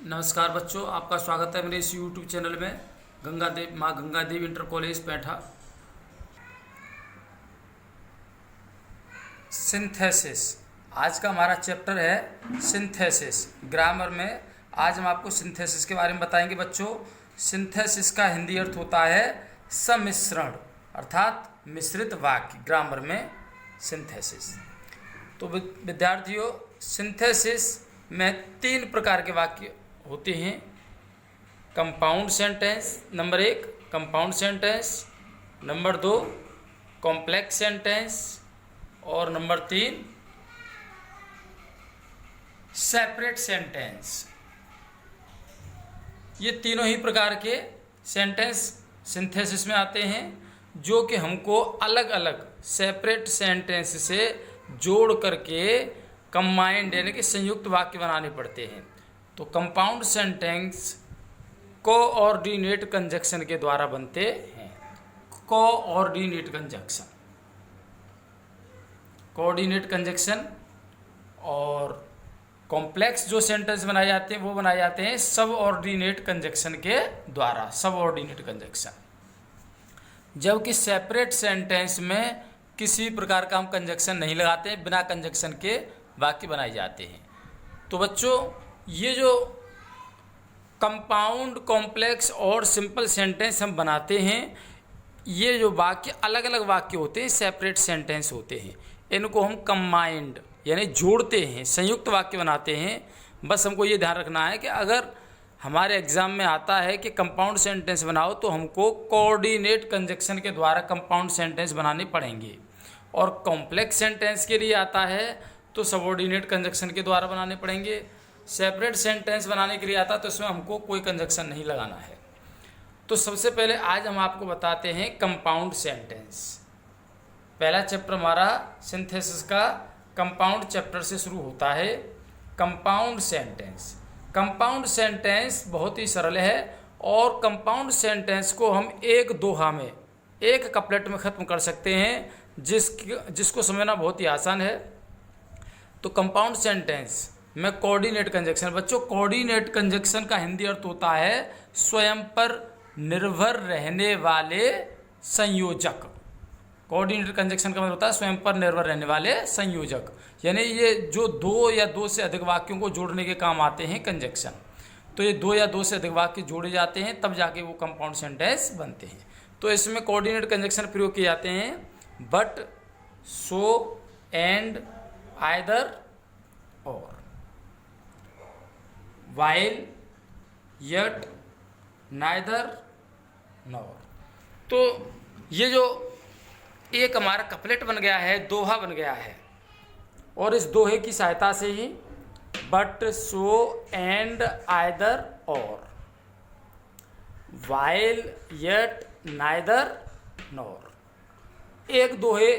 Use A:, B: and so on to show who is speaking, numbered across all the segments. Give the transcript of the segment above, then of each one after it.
A: नमस्कार बच्चों, आपका स्वागत है मेरे इस YouTube चैनल में माँ गंगा देव इंटर कॉलेज पैठा। सिंथेसिस आज का हमारा चैप्टर है सिंथेसिस। ग्रामर में आज हम आपको सिंथेसिस के बारे में बताएंगे बच्चों। सिंथेसिस का हिंदी अर्थ होता है सम्मिश्रण, अर्थात मिश्रित वाक्य। ग्रामर में सिंथेसिस। तो विद्यार्थियों, सिंथेसिस में 3 प्रकार के वाक्य होते हैं। Compound sentence number 1, compound sentence number 2, complex sentence और नंबर 3, सेपरेट सेंटेंस। ये तीनों ही प्रकार के सेंटेंस सिंथेसिस में आते हैं, जो कि हमको अलग अलग सेपरेट सेंटेंस से जोड़ करके कंबाइंड यानी कि संयुक्त वाक्य बनाने पड़ते हैं। तो कंपाउंड सेंटेंस कोऑर्डिनेट कंजक्शन के द्वारा बनते हैं। Coordinate conjunction, coordinate conjunction. और कॉम्प्लेक्स जो सेंटेंस बनाए जाते हैं वो बनाए जाते हैं सबऑर्डिनेट कंजक्शन के द्वारा, सबऑर्डिनेट कंजक्शन। जबकि सेपरेट सेंटेंस में किसी प्रकार का हम कंजक्शन नहीं लगाते हैं, बिना कंजक्शन के वाक्य बनाए जाते हैं। तो बच्चों, ये जो कंपाउंड, कॉम्प्लेक्स और सिंपल सेंटेंस हम बनाते हैं, ये जो वाक्य अलग अलग वाक्य होते हैं, सेपरेट सेंटेंस होते हैं। इनको हम कंबाइंड यानी जोड़ते हैं, संयुक्त वाक्य बनाते हैं। बस हमको ये ध्यान रखना है कि अगर हमारे एग्जाम में आता है कि कंपाउंड सेंटेंस बनाओ, तो हमको कोऑर्डिनेट कंजक्शन के द्वारा कंपाउंड सेंटेंस बनाने पड़ेंगे। और कॉम्प्लेक्स सेंटेंस के लिए आता है तो सबऑर्डिनेट कंजक्शन के द्वारा बनाने पड़ेंगे। सेपरेट सेंटेंस बनाने के लिए आता है तो इसमें हमको कोई कंजक्शन नहीं लगाना है। तो सबसे पहले आज हम आपको बताते हैं कंपाउंड सेंटेंस। पहला चैप्टर हमारा सिंथेसिस का कंपाउंड चैप्टर से शुरू होता है। Compound sentence. कंपाउंड सेंटेंस बहुत ही सरल है और कंपाउंड सेंटेंस को हम एक दोहा में, एक कपलेट में ख़त्म कर सकते हैं, जिसको समझना बहुत ही आसान है। तो कंपाउंड सेंटेंस में कोऑर्डिनेट कंजक्शन। बच्चों, कोऑर्डिनेट कंजक्शन का हिंदी अर्थ होता है स्वयं पर निर्भर रहने वाले संयोजक। कोऑर्डिनेट कंजक्शन का मतलब होता है स्वयं पर निर्भर रहने वाले संयोजक, यानी ये जो 2 या 2 से अधिक वाक्यों को जोड़ने के काम आते हैं कंजक्शन। तो ये 2 या 2 से अधिक वाक्य जोड़े जाते हैं, तब जाके वो कंपाउंड सेंटेंस बनते हैं। तो इसमें कोऑर्डिनेट कंजक्शन प्रयोग किए जाते हैं बट, सो, एंड, आइदर और, while, yet, neither, nor। तो ये जो एक हमारा कपलेट बन गया है, दोहा बन गया है, और इस दोहे की सहायता से ही बट, सो, एंड, आइदर और, while, yet, neither, nor, एक दोहे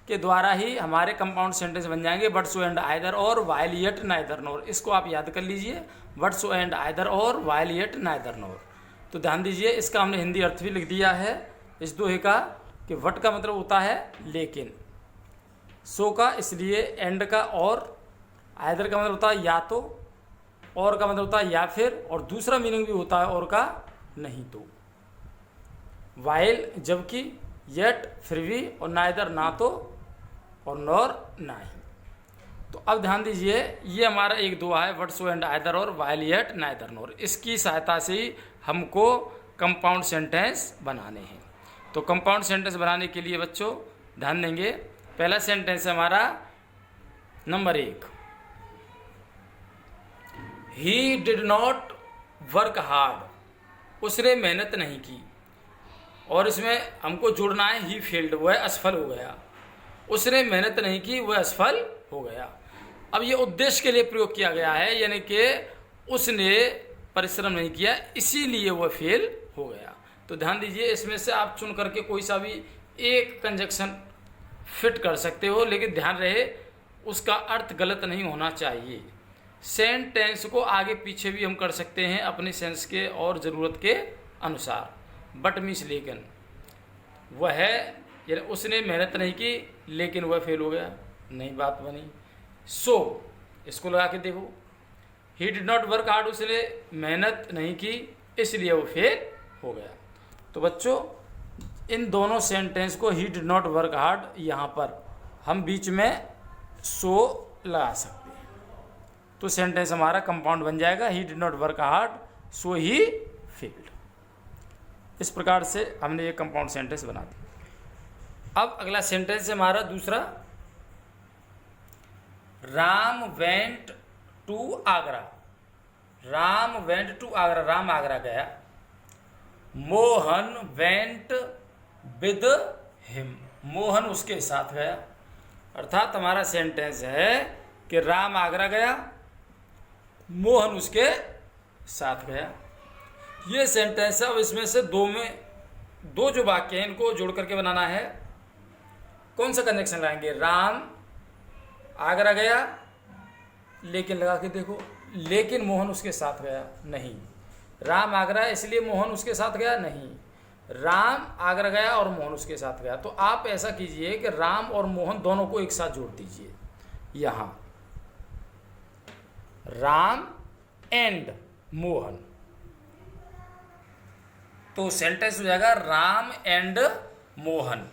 A: के द्वारा ही हमारे कंपाउंड सेंटेंस बन जाएंगे। बट, सो, एंड, आइदर और, while, yet, neither, nor। इसको आप याद कर लीजिए, बट, सो, एंड, आइदर और, while, yet, neither, nor। तो ध्यान दीजिए, इसका हमने हिंदी अर्थ भी लिख दिया है इस दोहे का, कि वट का मतलब होता है लेकिन, सो का इसलिए, एंड का और, आइदर का मतलब होता है या तो, और का मतलब होता है या फिर, और दूसरा मीनिंग भी होता है और का नहीं तो। while जबकि, yet फिर भी, और neither ना तो, और नॉर ना ही। तो अब ध्यान दीजिए, ये हमारा एक दोहा है बट, सो, एंड, आइदर और, while, yet, neither, nor। इसकी सहायता से ही हमको कंपाउंड सेंटेंस बनाने हैं। तो कंपाउंड सेंटेंस बनाने के लिए बच्चों ध्यान देंगे, पहला सेंटेंस है हमारा number 1, he did not work hard. उसने मेहनत नहीं की, और इसमें हमको जोड़ना है ही फेल्ड, वह असफल हो गया। उसने मेहनत नहीं की, वह असफल हो गया। अब ये उद्देश्य के लिए प्रयोग किया गया है, यानी कि उसने परिश्रम नहीं किया, इसीलिए वह फेल हो गया। तो ध्यान दीजिए, इसमें से आप चुन करके कोई सा भी एक कंजक्शन फिट कर सकते हो, लेकिन ध्यान रहे उसका अर्थ गलत नहीं होना चाहिए। सेंटेंस को आगे पीछे भी हम कर सकते हैं अपने सेंस के और ज़रूरत के अनुसार। बट मीन्स लेकिन, वह यानी उसने मेहनत नहीं की लेकिन वह फेल हो गया, नई बात बनी। सो इसको लगा के देखो, ही डिड नॉट वर्क हार्ड, उसने मेहनत नहीं की इसलिए वो फेल हो गया। तो बच्चों इन दोनों सेंटेंस को ही डिड नॉट वर्क हार्ड यहाँ पर हम बीच में सो लगा सकते हैं, तो सेंटेंस हमारा कंपाउंड बन जाएगा ही did not work hard so he failed. इस प्रकार से हमने ये कंपाउंड सेंटेंस बना दिया। अब अगला सेंटेंस है हमारा दूसरा, Ram went to Agra. Ram went to Agra, Ram Agra गया। Mohan went with him, Mohan उसके साथ गया। अर्थात हमारा सेंटेंस है कि राम आगरा गया, मोहन उसके साथ गया। ये सेंटेंस है। अब इसमें से दो जो वाक्य हैं इनको जोड़ करके बनाना है। कौन सा कनेक्शन लाएंगे? राम आगरा गया, लेकिन लगा के देखो, लेकिन मोहन उसके साथ गया नहीं। राम आगरा इसलिए मोहन उसके साथ गया नहीं, राम आगरा गया और मोहन उसके साथ गया। तो आप ऐसा कीजिए कि राम और मोहन दोनों को एक साथ जोड़ दीजिए। यहां राम एंड मोहन, तो सेंटेंस हो जाएगा Ram and Mohan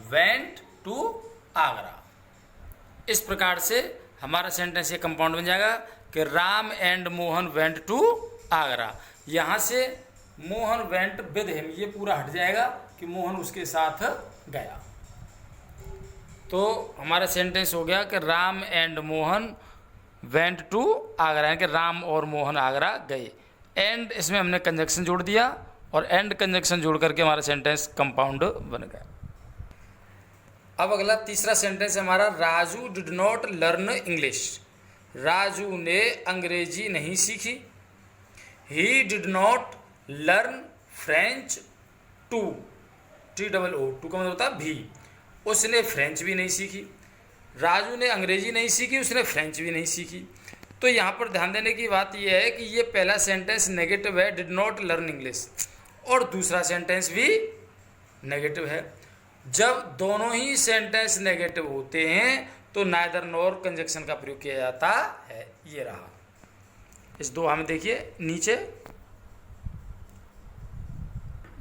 A: went to Agra. इस प्रकार से हमारा सेंटेंस ये कंपाउंड बन जाएगा कि Ram and Mohan went to Agra. यहाँ से मोहन वेंट विद हिम ये पूरा हट जाएगा कि मोहन उसके साथ गया। तो हमारा सेंटेंस हो गया कि Ram and Mohan went to Agra, यानी कि राम और मोहन आगरा गए। एंड इसमें हमने कंजक्शन जोड़ दिया और एंड कंजक्शन जोड़ करके हमारा सेंटेंस कंपाउंड बन गया। अब अगला तीसरा सेंटेंस है हमारा, Raju did not learn English. Raju ने अंग्रेजी नहीं सीखी। He did not learn French too, TOO, too का मतलब होता है भी। उसने फ्रेंच भी नहीं सीखी। राजू ने अंग्रेजी नहीं सीखी, उसने फ्रेंच भी नहीं सीखी। तो यहाँ पर ध्यान देने की बात यह है कि ये पहला सेंटेंस नेगेटिव है, डिड नॉट लर्न इंग्लिश, और दूसरा सेंटेंस भी नेगेटिव है। जब दोनों ही सेंटेंस नेगेटिव होते हैं तो नाइदर नॉर कंजक्शन का प्रयोग किया जाता है। ये रहा इस दोहा में, देखिए नीचे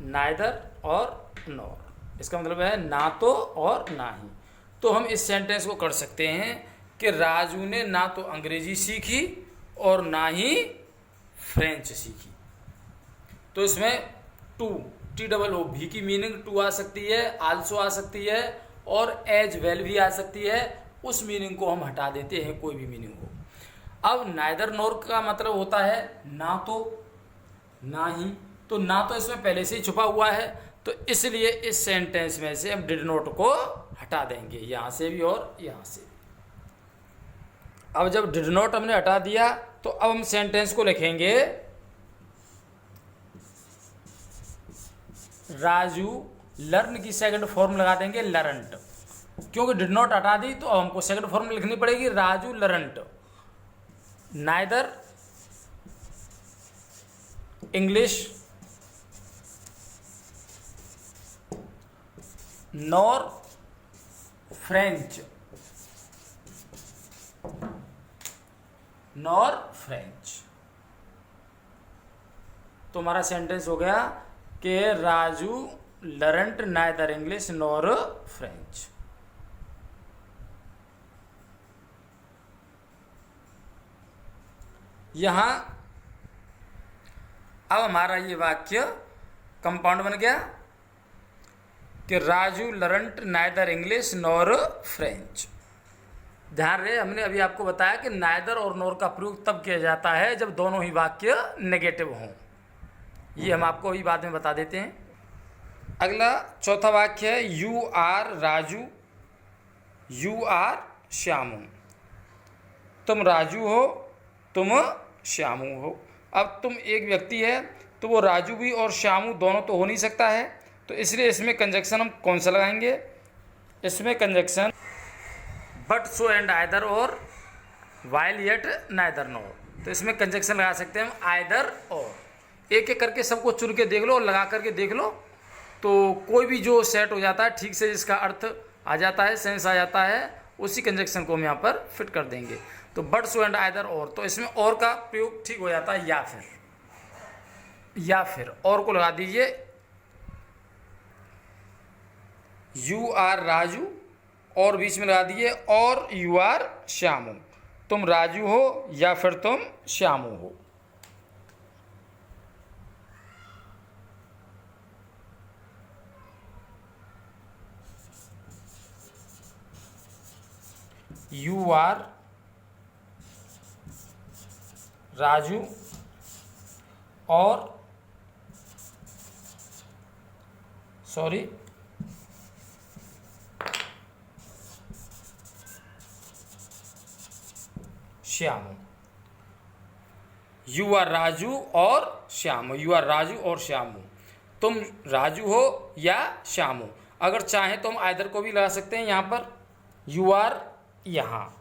A: नाइदर और नॉर, इसका मतलब है ना तो और ना ही। तो हम इस सेंटेंस को कर सकते हैं कि राजू ने ना तो अंग्रेजी सीखी और ना ही फ्रेंच सीखी। तो इसमें टू, TOO भी की मीनिंग टू आ सकती है, आल्सो आ सकती है और एज वेल भी आ सकती है। उस मीनिंग को हम हटा देते हैं, कोई भी मीनिंग हो। अब नाइदर नॉर का मतलब होता है ना तो ना ही, तो ना तो इसमें पहले से ही छुपा हुआ है, तो इसलिए इस सेंटेंस में से हम डिड नॉट को हटा देंगे, यहां से भी और यहां से भी। अब जब डिड नॉट हमने हटा दिया तो अब हम सेंटेंस को लिखेंगे, राजू लर्न की सेकंड फॉर्म लगा देंगे लर्नट, क्योंकि डिड नॉट हटा दी तो अब हमको सेकंड फॉर्म लिखनी पड़ेगी, Raju learnt neither English nor French, nor French. तो हमारा सेंटेंस हो गया कि Raju learnt neither English nor French. यहां अब हमारा ये वाक्य कंपाउंड बन गया कि Raju learnt neither English nor French. ध्यान रहे, हमने अभी आपको बताया कि नाइदर और नॉर का प्रयोग तब किया जाता है जब दोनों ही वाक्य नेगेटिव हों। ये हम आपको अभी बाद में बता देते हैं। अगला चौथा वाक्य है, you are Raju you are Shyamu. तुम राजू हो, तुम श्यामू हो। अब तुम एक व्यक्ति है तो वो राजू भी और श्यामू दोनों तो हो नहीं सकता है, तो इसलिए इसमें कंजक्शन हम कौन सा लगाएंगे? इसमें conjunction but so and either or while yet neither nor. तो इसमें कंजक्शन लगा सकते हैं हम आइदर और। एक एक करके सबको चुन के देख लो और लगा करके देख लो, तो कोई भी जो सेट हो जाता है ठीक से, जिसका अर्थ आ जाता है, सेंस आ जाता है, उसी कंजक्शन को हम यहाँ पर फिट कर देंगे। तो बट सो एंड आइदर और, तो इसमें और का प्रयोग ठीक हो जाता है या फिर और को लगा दीजिए, यू आर राजू और बीच में लगा दीजिए और यू आर श्यामू, तुम राजू हो या फिर तुम श्यामू हो। यू आर राजू और sorry Shyamu, you are Raju और श्यामू, यू आर राजू और श्यामू, तुम राजू हो या श्यामू। अगर चाहें तो हम आइदर को भी लगा सकते हैं यहाँ पर, यू आर यहाँ,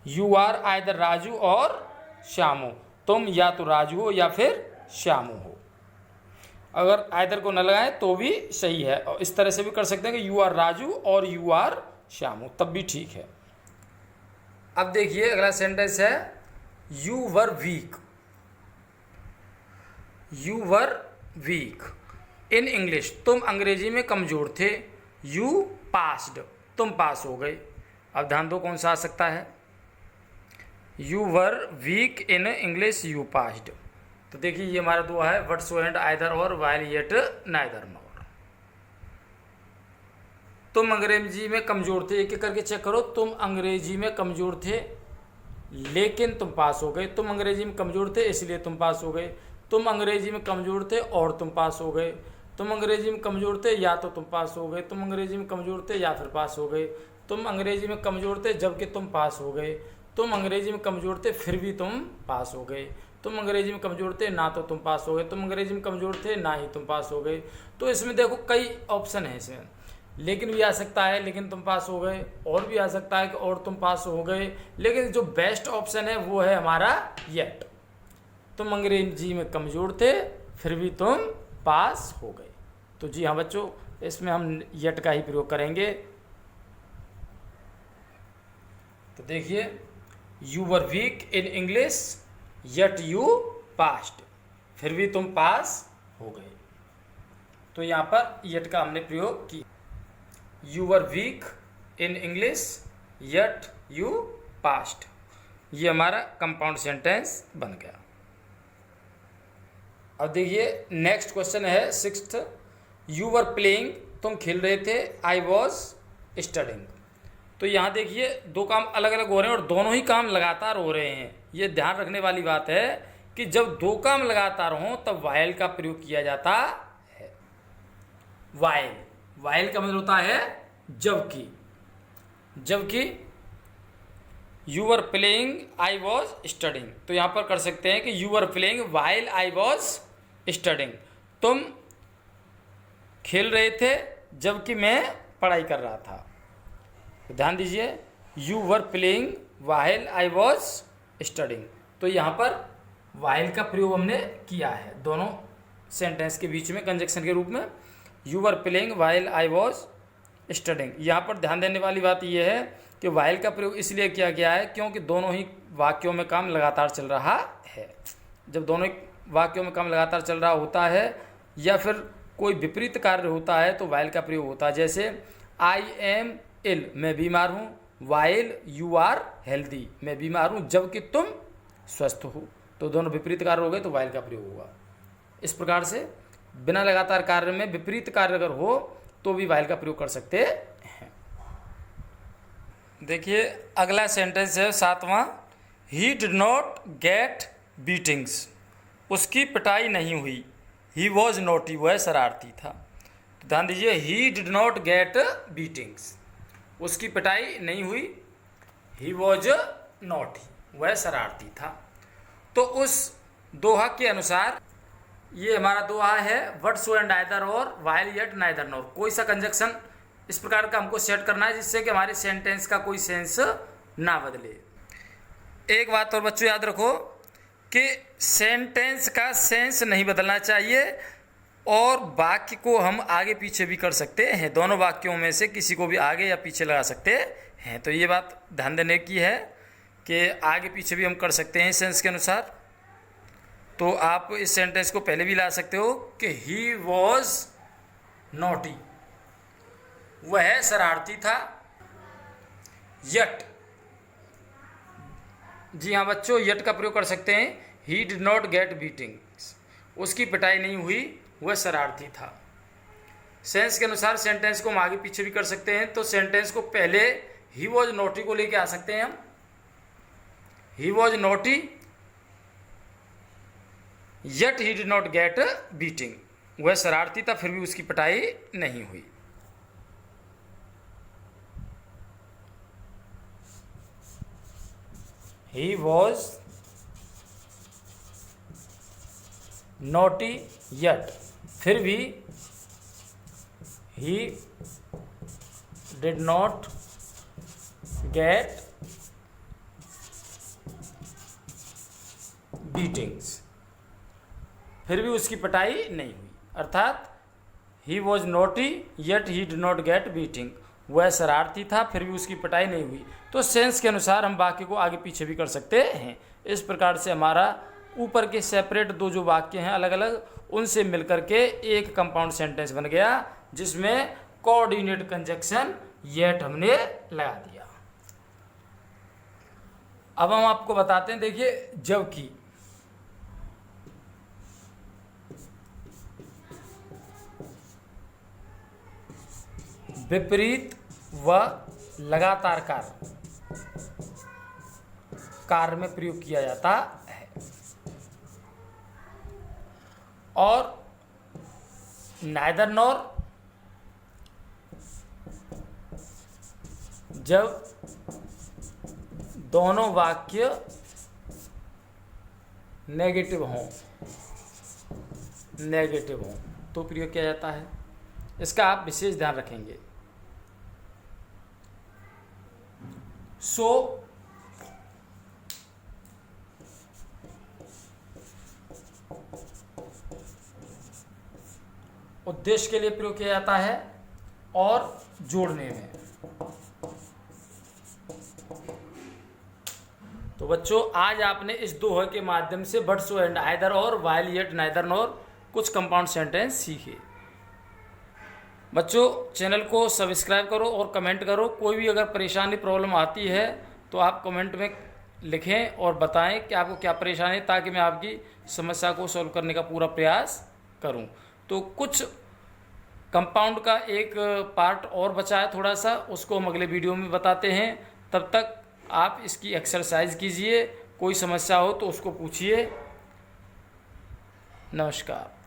A: यू आर आइदर राजू और श्यामू, तुम या तो राजू हो या फिर श्यामू हो। अगर आइदर को न लगाएं तो भी सही है, और इस तरह से भी कर सकते हैं कि यू आर राजू और यू आर श्यामू, तब भी ठीक है। अब देखिए अगला सेंटेंस है you were weak, you were weak in English, तुम अंग्रेजी में कमजोर थे, यू पास्ड, तुम पास हो गए। अब ध्यान दो कौन सा आ सकता है, you were weak in English you passed. तो देखिए ये हमारा दुआ है but so and either or while yet neither nor. तुम अंग्रेजी में कमजोर थे, एक एक करके चेक करो, तुम अंग्रेजी में कमजोर थे लेकिन तुम पास हो गए, तुम अंग्रेजी में कमजोर थे इसलिए तुम पास हो गए, तुम अंग्रेजी में कमजोर थे और तुम पास हो गए, तुम अंग्रेजी में कमजोर थे या तो तुम पास हो गए, तुम अंग्रेजी में कमजोर थे या फिर पास हो गए, तुम अंग्रेजी में कमजोर थे जबकि तुम पास हो गए, तुम अंग्रेजी में कमजोर थे फिर भी तुम पास हो गए, तुम अंग्रेजी में कमजोर थे ना तो तुम पास हो गए, तुम अंग्रेजी में कमजोर थे ना ही तुम पास हो गए। तो इसमें देखो कई ऑप्शन है इसमें, लेकिन भी आ सकता है लेकिन तुम पास हो गए, और भी आ सकता है कि और तुम पास हो गए, लेकिन जो बेस्ट ऑप्शन है वो है हमारा येट। तुम अंग्रेजी में कमजोर थे फिर भी तुम पास हो गए। तो जी हाँ बच्चों, इसमें हम येट का ही प्रयोग करेंगे। तो देखिए you were weak in English yet you passed, फिर भी तुम पास हो गए। तो यहाँ पर येट का हमने प्रयोग किया, you were weak in English yet you passed, ये हमारा कंपाउंड सेंटेंस बन गया। अब देखिए नेक्स्ट क्वेश्चन है 6th, यू वर प्लेइंग, तुम खेल रहे थे, आई वॉज स्टडिंग। तो यहाँ देखिए दो काम अलग अलग हो रहे हैं और दोनों ही काम लगातार हो रहे हैं। ये ध्यान रखने वाली बात है कि जब दो काम लगातार हों तब वाइल का प्रयोग किया जाता है। वाइल, वाइल का मतलब होता है जबकि, जबकि you were playing I was studying, तो यहाँ पर कर सकते हैं कि you were playing while I was studying, तुम खेल रहे थे जबकि मैं पढ़ाई कर रहा था। तो ध्यान दीजिए you were playing while I was studying, तो यहाँ पर वाइल का प्रयोग हमने किया है दोनों सेंटेंस के बीच में कंजक्शन के रूप में, you were playing while I was studying. यहाँ पर ध्यान देने वाली बात यह है कि वाइल का प्रयोग इसलिए किया गया है क्योंकि दोनों ही वाक्यों में काम लगातार चल रहा है। जब दोनों ही वाक्यों में काम लगातार चल रहा होता है या फिर कोई विपरीत कार्य होता है तो वाइल का प्रयोग होता है। जैसे आई एम इल, मैं बीमार हूँ, वाइल यू आर हेल्दी, मैं बीमार हूँ जबकि तुम स्वस्थ हो, तो दोनों विपरीत कार्य हो गए तो वाइल का प्रयोग होगा। इस प्रकार से बिना लगातार कार्य में विपरीत कार्य अगर हो तो भी वाइल का प्रयोग कर सकते हैं। देखिए अगला सेंटेंस है 7वां, he did not get beatings, उसकी पिटाई नहीं हुई, ही वॉज नॉटी, वह शरारती था। तो ध्यान दीजिए ही डिड नॉट गेट बीटिंग्स, उसकी पिटाई नहीं हुई, ही वॉज नॉटी, वह शरारती था। तो उस दोहा के अनुसार ये हमारा दोहा है but so and either or while yet neither nor. कोई सा कंजक्शन इस प्रकार का हमको सेट करना है जिससे कि हमारे सेंटेंस का कोई सेंस ना बदले। एक बात और बच्चों याद रखो कि सेंटेंस का सेंस नहीं बदलना चाहिए और वाक्य को हम आगे पीछे भी कर सकते हैं, दोनों वाक्यों में से किसी को भी आगे या पीछे लगा सकते हैं। तो ये बात ध्यान देने की है कि आगे पीछे भी हम कर सकते हैं सेंस के अनुसार। तो आप इस सेंटेंस को पहले भी ला सकते हो कि ही वॉज नॉटी, वह शरारती था। यट, जी हाँ बच्चों, यट का प्रयोग कर सकते हैं। ही डिड नॉट गेट बीटिंग, उसकी पिटाई नहीं हुई, वह शरारती था। सेंस के अनुसार सेंटेंस को हम आगे पीछे भी कर सकते हैं। तो सेंटेंस को पहले ही वॉज नॉटी को लेके आ सकते हैं हम। He was naughty yet he did not gate beating, वह शरारती था फिर भी उसकी पिटाई नहीं हुई। ही वॉज नॉटी यट, फिर भी ही डिड नॉट गेट बीटिंग्स, फिर भी उसकी पिटाई नहीं हुई। अर्थात he was naughty yet he did not gate beating, वह शरारती था फिर भी उसकी पिटाई नहीं हुई। तो सेंस के अनुसार हम वाक्य को आगे पीछे भी कर सकते हैं। इस प्रकार से हमारा ऊपर के सेपरेट दो जो वाक्य हैं अलग अलग, उनसे मिलकर के एक कंपाउंड सेंटेंस बन गया, जिसमें कोऑर्डिनेट कंजक्शन येट हमने लगा दिया। अब हम आपको बताते हैं, देखिए जबकि। विपरीत व लगातार कार्य में प्रयोग किया जाता है। और नाइदर नॉर जब दोनों वाक्य नेगेटिव हों तो प्रयोग किया जाता है। इसका आप विशेष ध्यान रखेंगे। सो उद्देश्य के लिए प्रयोग किया जाता है और जोड़ने में। तो बच्चों आज आपने इस दोहे के माध्यम से बट सो एंड आइदर और व्हाइल येट नाइदर नॉर कुछ कंपाउंड सेंटेंस सीखे। बच्चों चैनल को सब्सक्राइब करो और कमेंट करो। कोई भी अगर परेशानी प्रॉब्लम आती है तो आप कमेंट में लिखें और बताएं कि आपको क्या परेशानी है, ताकि मैं आपकी समस्या को सॉल्व करने का पूरा प्रयास करूं। तो कुछ कंपाउंड का एक पार्ट और बचा है थोड़ा सा, उसको हम अगले वीडियो में बताते हैं। तब तक आप इसकी एक्सरसाइज कीजिए, कोई समस्या हो तो उसको पूछिए। नमस्कार।